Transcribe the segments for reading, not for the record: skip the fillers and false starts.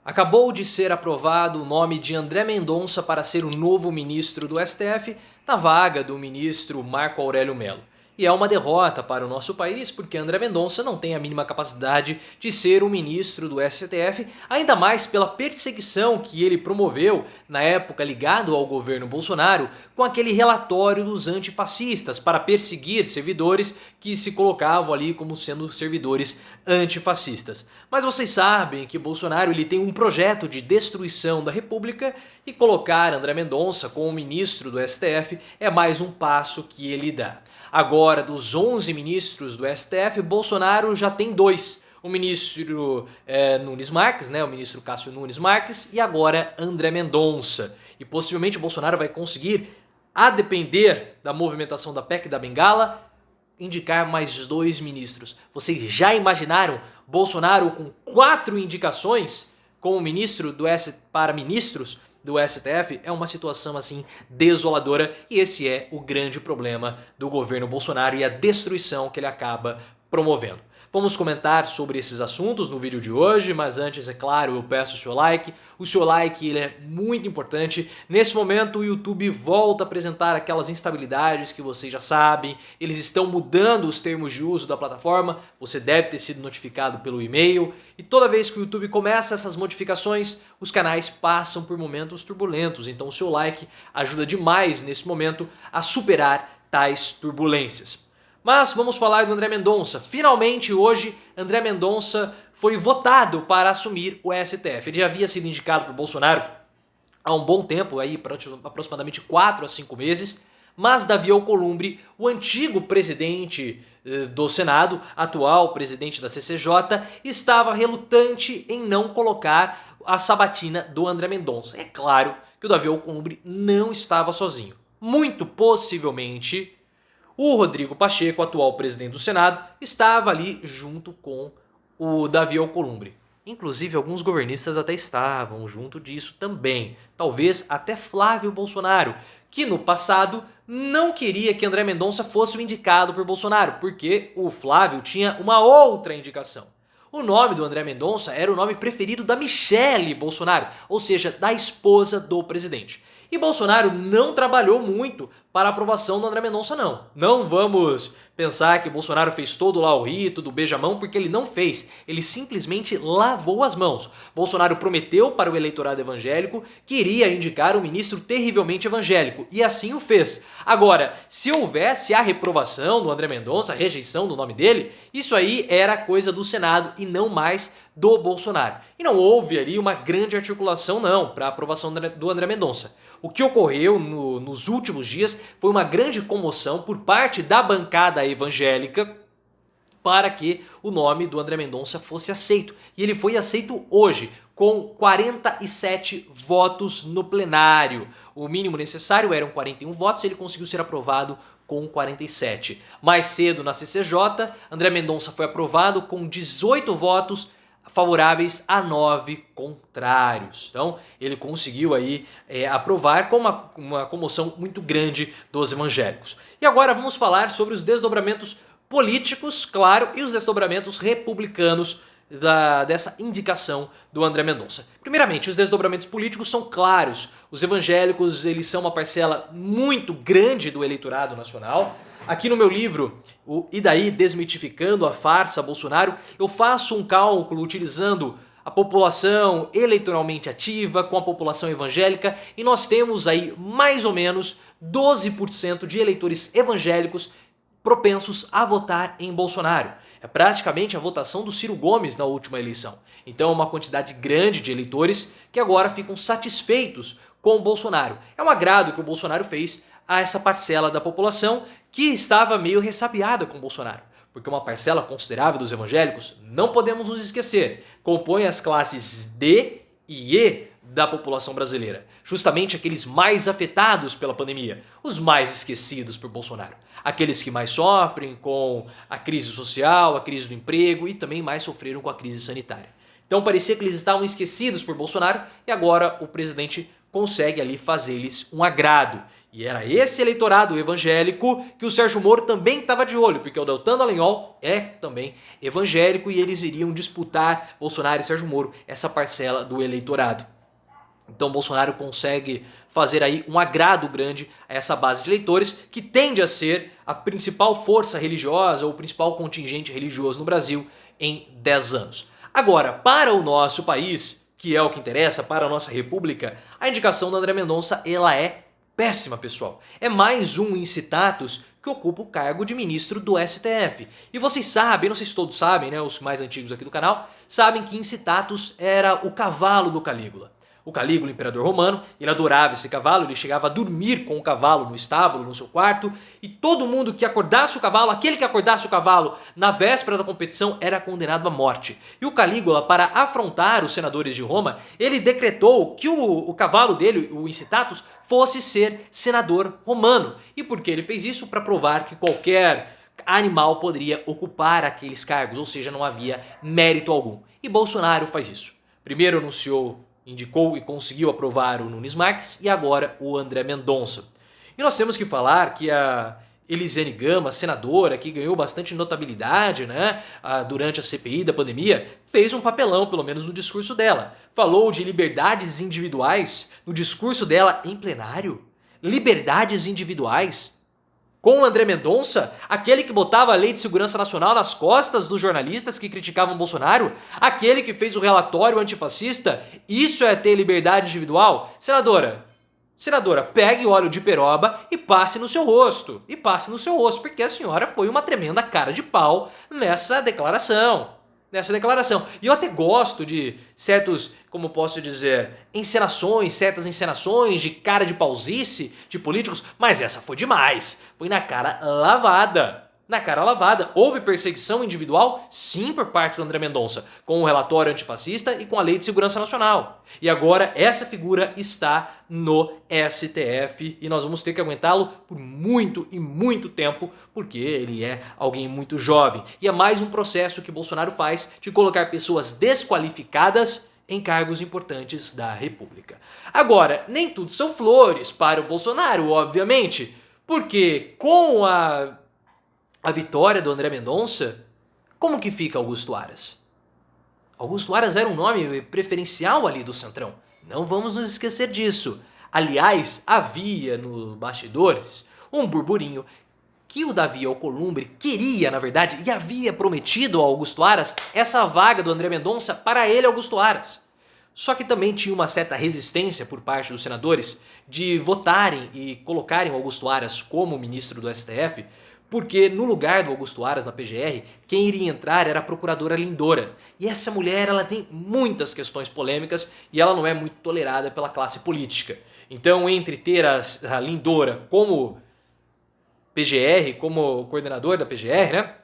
Acabou de ser aprovado o nome de André Mendonça para ser o novo ministro do STF na vaga do ministro Marco Aurélio Mello. E é uma derrota para o nosso país porque André Mendonça não tem a mínima capacidade de ser o ministro do STF, ainda mais pela perseguição que ele promoveu na época ligado ao governo Bolsonaro com aquele relatório dos antifascistas para perseguir servidores que se colocavam ali como sendo servidores antifascistas. Mas vocês sabem que Bolsonaro ele tem um projeto de destruição da República e colocar André Mendonça como ministro do STF é mais um passo que ele dá. Agora, dos 11 ministros do STF, Bolsonaro já tem 2. O ministro Nunes Marques, o ministro Cássio Nunes Marques, e agora André Mendonça. E possivelmente Bolsonaro vai conseguir, a depender da movimentação da PEC da Bengala, indicar mais 2 ministros. Vocês já imaginaram Bolsonaro com 4 indicações como ministro para ministros do STF? É uma situação assim desoladora e esse é o grande problema do governo Bolsonaro e a destruição que ele acaba promovendo. Vamos comentar sobre esses assuntos no vídeo de hoje, mas antes, é claro, eu peço o seu like. O seu like ele é muito importante. Nesse momento o YouTube volta a apresentar aquelas instabilidades que vocês já sabem. Eles estão mudando os termos de uso da plataforma. Você deve ter sido notificado pelo e-mail. E toda vez que o YouTube começa essas modificações, os canais passam por momentos turbulentos. Então o seu like ajuda demais nesse momento a superar tais turbulências. Mas vamos falar do André Mendonça. Finalmente hoje André Mendonça foi votado para assumir o STF. Ele já havia sido indicado por Bolsonaro há um bom tempo, aí, aproximadamente 4 a 5 meses, mas Davi Alcolumbre, o antigo presidente do Senado, atual presidente da CCJ, estava relutante em não colocar a sabatina do André Mendonça. É claro que o Davi Alcolumbre não estava sozinho. Muito possivelmente o Rodrigo Pacheco, atual presidente do Senado, estava ali junto com o Davi Alcolumbre. Inclusive, alguns governistas até estavam junto disso também. Talvez até Flávio Bolsonaro, que no passado não queria que André Mendonça fosse o indicado por Bolsonaro, porque o Flávio tinha uma outra indicação. O nome do André Mendonça era o nome preferido da Michelle Bolsonaro, ou seja, da esposa do presidente. E Bolsonaro não trabalhou muito para a aprovação do André Mendonça, não. Não vamos pensar que Bolsonaro fez todo lá o rito do beijamão, porque ele não fez. Ele simplesmente lavou as mãos. Bolsonaro prometeu para o eleitorado evangélico que iria indicar um ministro terrivelmente evangélico, e assim o fez. Agora, se houvesse a reprovação do André Mendonça, a rejeição do nome dele, isso aí era coisa do Senado e não mais do Bolsonaro. E não houve ali uma grande articulação não para a aprovação do André Mendonça. O que ocorreu nos últimos dias foi uma grande comoção por parte da bancada evangélica para que o nome do André Mendonça fosse aceito. E ele foi aceito hoje, com 47 votos no plenário. O mínimo necessário eram 41 votos e ele conseguiu ser aprovado com 47. Mais cedo na CCJ, André Mendonça foi aprovado com 18 votos favoráveis a 9 contrários. Então ele conseguiu aí aprovar com uma comoção muito grande dos evangélicos. E agora vamos falar sobre os desdobramentos políticos, claro, e os desdobramentos republicanos dessa indicação do André Mendonça. Primeiramente, os desdobramentos políticos são claros. Os evangélicos eles são uma parcela muito grande do eleitorado nacional. Aqui no meu livro, o E daí? Desmitificando a farsa Bolsonaro, eu faço um cálculo utilizando a população eleitoralmente ativa com a população evangélica e nós temos aí mais ou menos 12% de eleitores evangélicos propensos a votar em Bolsonaro. É praticamente a votação do Ciro Gomes na última eleição. Então é uma quantidade grande de eleitores que agora ficam satisfeitos com o Bolsonaro. É um agrado que o Bolsonaro fez a essa parcela da população que estava meio ressabiada com o Bolsonaro. Porque uma parcela considerável dos evangélicos, não podemos nos esquecer, compõe as classes D e E da população brasileira. Justamente aqueles mais afetados pela pandemia, os mais esquecidos por Bolsonaro. Aqueles que mais sofrem com a crise social, a crise do emprego e também mais sofreram com a crise sanitária. Então parecia que eles estavam esquecidos por Bolsonaro e agora o presidente consegue ali fazer-lhes um agrado. E era esse eleitorado evangélico que o Sérgio Moro também estava de olho, porque o Deltan Dallagnol é também evangélico e eles iriam disputar, Bolsonaro e Sérgio Moro, essa parcela do eleitorado. Então Bolsonaro consegue fazer aí um agrado grande a essa base de eleitores que tende a ser a principal força religiosa ou o principal contingente religioso no Brasil em 10 anos. Agora, para o nosso país, que é o que interessa, para a nossa república, a indicação do André Mendonça ela é péssima, pessoal. É mais um incitatus que ocupa o cargo de ministro do STF. E vocês sabem, não sei se todos sabem, né, os mais antigos aqui do canal, sabem que incitatus era o cavalo do Calígula. O Calígula, imperador romano, ele adorava esse cavalo, ele chegava a dormir com o cavalo no estábulo, no seu quarto, e todo mundo que acordasse o cavalo, aquele que acordasse o cavalo na véspera da competição, era condenado à morte. E o Calígula, para afrontar os senadores de Roma, ele decretou que o cavalo dele, o incitatus, fosse ser senador romano. E por que ele fez isso? Para provar que qualquer animal poderia ocupar aqueles cargos, ou seja, não havia mérito algum. E Bolsonaro faz isso. Primeiro indicou e conseguiu aprovar o Nunes Marques e agora o André Mendonça. E nós temos que falar que a Elisiane Gama, senadora, que ganhou bastante notabilidade, né, durante a CPI da pandemia, fez um papelão, pelo menos no discurso dela. Falou de liberdades individuais no discurso dela em plenário. Liberdades individuais. Com o André Mendonça, aquele que botava a Lei de Segurança Nacional nas costas dos jornalistas que criticavam Bolsonaro, aquele que fez o relatório antifascista, isso é ter liberdade individual? Senadora, pegue óleo de peroba e passe no seu rosto. Porque a senhora foi uma tremenda cara de pau nessa declaração. E eu até gosto de certos, como posso dizer, certas encenações de cara de pausice de políticos, mas essa foi demais. Foi na cara lavada. Houve perseguição individual? Sim, por parte do André Mendonça, com o relatório antifascista e com a Lei de Segurança Nacional. E agora essa figura está no STF e nós vamos ter que aguentá-lo por muito e muito tempo, porque ele é alguém muito jovem. E é mais um processo que Bolsonaro faz de colocar pessoas desqualificadas em cargos importantes da República. Agora, nem tudo são flores para o Bolsonaro, obviamente, porque com a vitória do André Mendonça, como que fica Augusto Aras? Augusto Aras era um nome preferencial ali do Centrão. Não vamos nos esquecer disso. Aliás, havia nos bastidores um burburinho que o Davi Alcolumbre queria, na verdade, e havia prometido ao Augusto Aras essa vaga do André Mendonça para ele, Augusto Aras. Só que também tinha uma certa resistência por parte dos senadores de votarem e colocarem o Augusto Aras como ministro do STF, porque no lugar do Augusto Aras na PGR, quem iria entrar era a procuradora Lindora. E essa mulher ela tem muitas questões polêmicas e ela não é muito tolerada pela classe política. Então, entre ter a Lindora como PGR, como coordenador da PGR, né,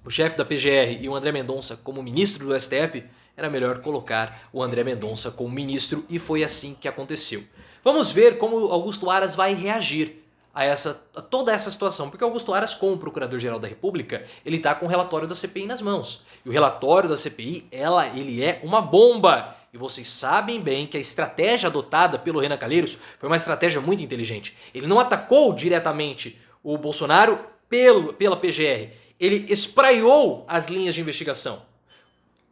o chefe da PGR, e o André Mendonça como ministro do STF, era melhor colocar o André Mendonça como ministro e foi assim que aconteceu. Vamos ver como Augusto Aras vai reagir a toda essa situação, porque Augusto Aras, como Procurador-Geral da República, ele está com o relatório da CPI nas mãos. E o relatório da CPI, ele é uma bomba. E vocês sabem bem que a estratégia adotada pelo Renan Calheiros foi uma estratégia muito inteligente. Ele não atacou diretamente o Bolsonaro pela PGR. Ele espraiou as linhas de investigação.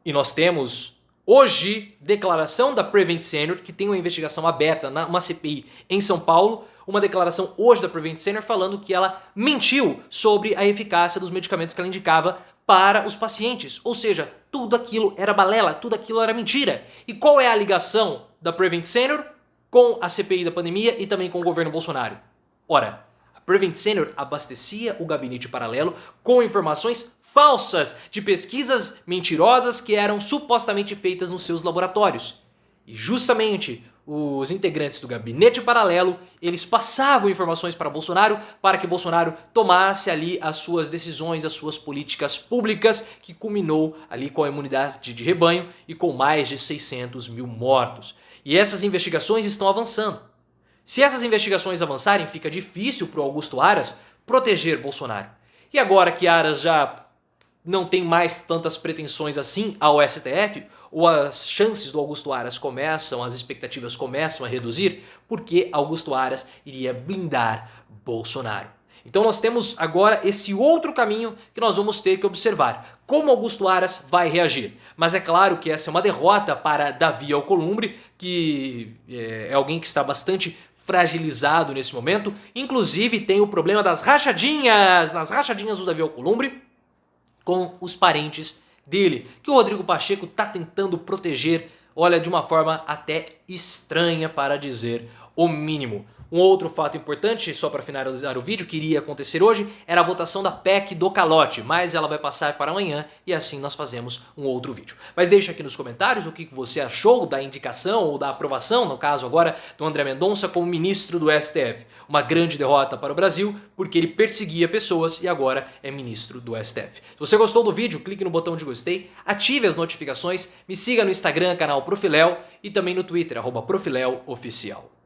E nós temos hoje declaração da Prevent Senior, que tem uma investigação aberta numa CPI em São Paulo, uma declaração hoje da Prevent Senior falando que ela mentiu sobre a eficácia dos medicamentos que ela indicava para os pacientes. Ou seja, tudo aquilo era balela, tudo aquilo era mentira. E qual é a ligação da Prevent Senior com a CPI da pandemia e também com o governo Bolsonaro? Ora, a Prevent Senior abastecia o gabinete paralelo com informações falsas de pesquisas mentirosas que eram supostamente feitas nos seus laboratórios. E justamente os integrantes do gabinete paralelo, eles passavam informações para Bolsonaro para que Bolsonaro tomasse ali as suas decisões, as suas políticas públicas, que culminou ali com a imunidade de rebanho e com mais de 600 mil mortos. E essas investigações estão avançando. Se essas investigações avançarem, fica difícil para o Augusto Aras proteger Bolsonaro. E agora que Aras já não tem mais tantas pretensões assim ao STF, ou as chances do Augusto Aras as expectativas começam a reduzir, porque Augusto Aras iria blindar Bolsonaro. Então nós temos agora esse outro caminho que nós vamos ter que observar. Como Augusto Aras vai reagir? Mas é claro que essa é uma derrota para Davi Alcolumbre, que é alguém que está bastante fragilizado nesse momento. Inclusive tem o problema das rachadinhas, nas rachadinhas do Davi Alcolumbre com os parentes dele, que o Rodrigo Pacheco está tentando proteger, olha, de uma forma até estranha para dizer o mínimo. Um outro fato importante, só para finalizar o vídeo, que iria acontecer hoje, era a votação da PEC do calote, mas ela vai passar para amanhã e assim nós fazemos um outro vídeo. Mas deixa aqui nos comentários o que você achou da indicação ou da aprovação, no caso agora, do André Mendonça como ministro do STF. Uma grande derrota para o Brasil, porque ele perseguia pessoas e agora é ministro do STF. Se você gostou do vídeo, clique no botão de gostei, ative as notificações, me siga no Instagram, canal Profiléu, e também no Twitter, @ProfiléuOficial.